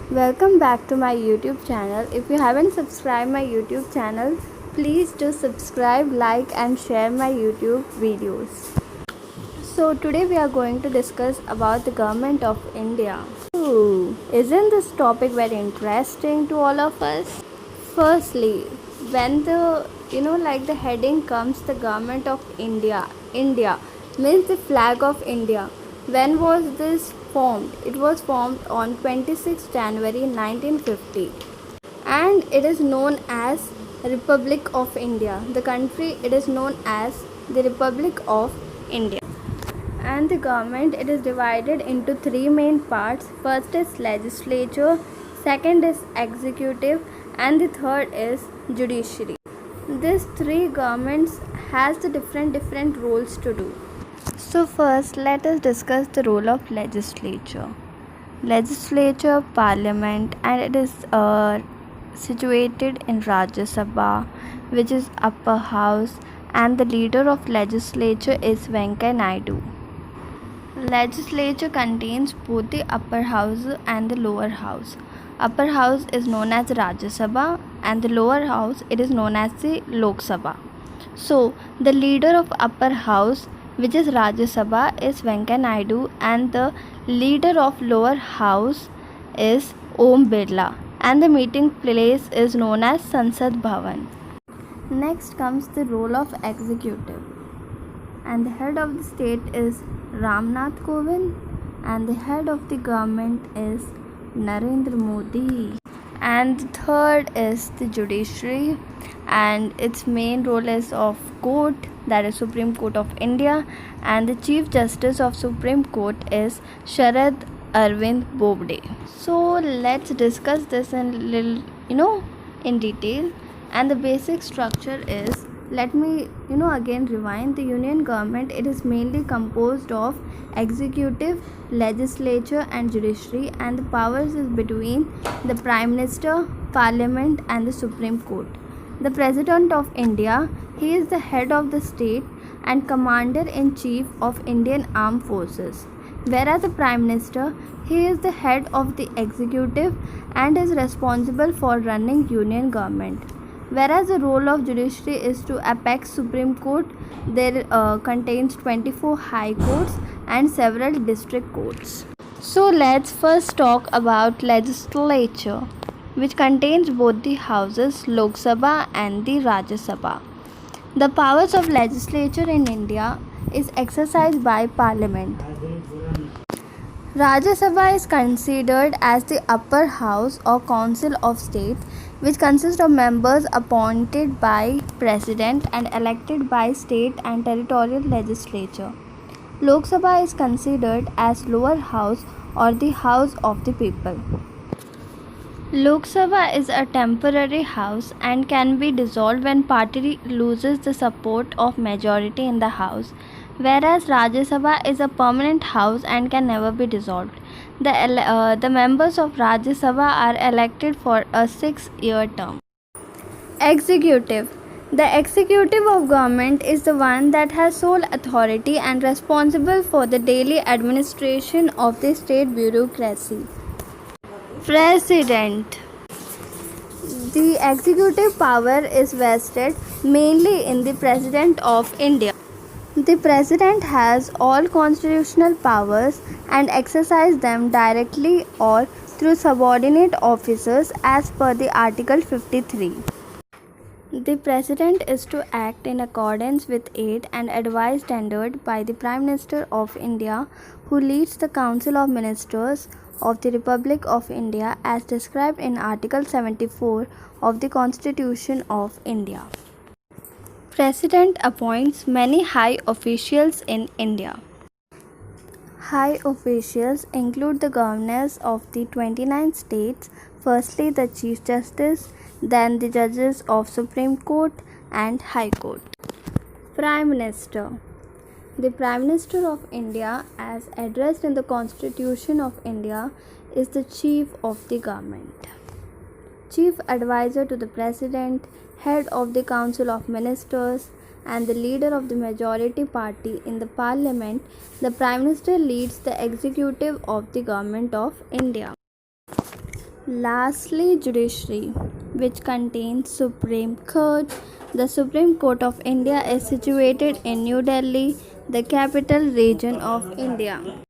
Welcome back to my YouTube channel. If you haven't subscribed my YouTube channel, please do subscribe, like and share my YouTube videos. So today we are going to discuss about the government of India. Ooh, isn't this topic very interesting to all of us? Firstly, when the heading comes, the government of India means the flag of India. When was this formed? It was formed on 26 January 1950 and it is known as Republic of India. The country, it is known as the Republic of India. And the government, it is divided into three main parts. First is legislature, second is executive, and the third is judiciary. These three governments has the different roles to do. So first let us discuss the role of legislature. Legislature, parliament, and it is situated in Rajya Sabha, which is upper house, and the leader of legislature is Venkaiah Naidu. Legislature contains both the upper house and the lower house. Upper house is known as Rajya Sabha and the lower house, it is known as the Lok Sabha. So the leader of upper house, which is Rajya Sabha, is Venkaiah Naidu, and the leader of lower house is Om Birla, and the meeting place is known as Sansad Bhavan. Next comes the role of executive, and the head of the state is Ramnath Kovind, and the head of the government is Narendra Modi. And the third is the judiciary, and its main role is of court, that is Supreme Court of India, and the Chief Justice of Supreme Court is Sharad Arvind Bobde. So let's discuss this in in detail. And the basic structure is, let me again rewind. The union government, it is mainly composed of executive, legislature and judiciary, and the powers is between the prime minister, parliament and the Supreme Court. The president of India, he is the head of the state and commander in chief of Indian armed forces, whereas the prime minister, he is the head of the executive and is responsible for running union government. Whereas the role of judiciary is to apex Supreme Court, there contains 24 high courts and several district courts. So let's first talk about legislature, which contains both the houses Lok Sabha and the Rajya Sabha. The powers of legislature in India is exercised by parliament. Rajya Sabha is considered as the upper house or council of state, which consists of members appointed by president and elected by state and territorial legislature. Lok Sabha is considered as lower house or the house of the people. Lok Sabha is a temporary house and can be dissolved when party loses the support of majority in the house, whereas Rajya Sabha is a permanent house and can never be dissolved. The members of Rajya Sabha are elected for a 6-year term. Executive. The executive of government is the one that has sole authority and responsible for the daily administration of the state bureaucracy. President. The executive power is vested mainly in the President of India. The President has all constitutional powers and exercises them directly or through subordinate officers as per the Article 53. The President is to act in accordance with aid and advice tendered by the Prime Minister of India, who leads the Council of Ministers of the Republic of India as described in Article 74 of the Constitution of India. President appoints many high officials in India. High officials include the governors of the 29 states, firstly the Chief Justice, then the judges of Supreme Court and High Court. Prime Minister. The Prime Minister of India, as addressed in the Constitution of India, is the chief of the government. Chief advisor to the President, head of the Council of Ministers, and the leader of the majority party in the Parliament, the Prime Minister leads the executive of the Government of India. Lastly, judiciary, which contains Supreme Court. The Supreme Court of India is situated in New Delhi, the capital region of India.